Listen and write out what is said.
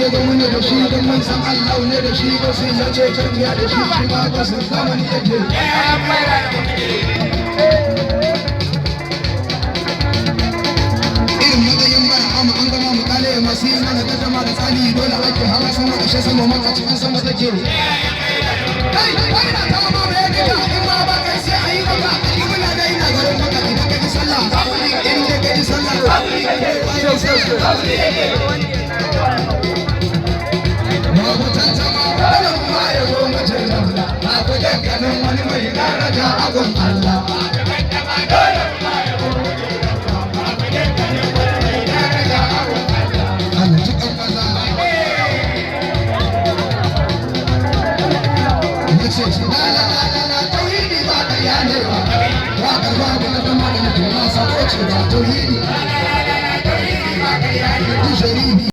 ya zo mana da shi don mun san Allah ne da shi ba sai ya ce tafiya da shi shi ma ba sun zamani yake irin matsayin bara amma an gama mu kale masu yi mana ta zama da tsani dole ake hawa sama ashe sama maka cikin sama take kai kai na ta ma me yake ka in ma ba kai sai ayi maka ibuna da ina garin maka idan ka ji sallah in da ka ji sallah babu tantama wani kuma ya zo mace jalla babu dukkanin wani mai daraja a gun Allah tauhidi ba ƙarya ne ba waƙar babu na zama da mutum na sabo ce ba tauhidi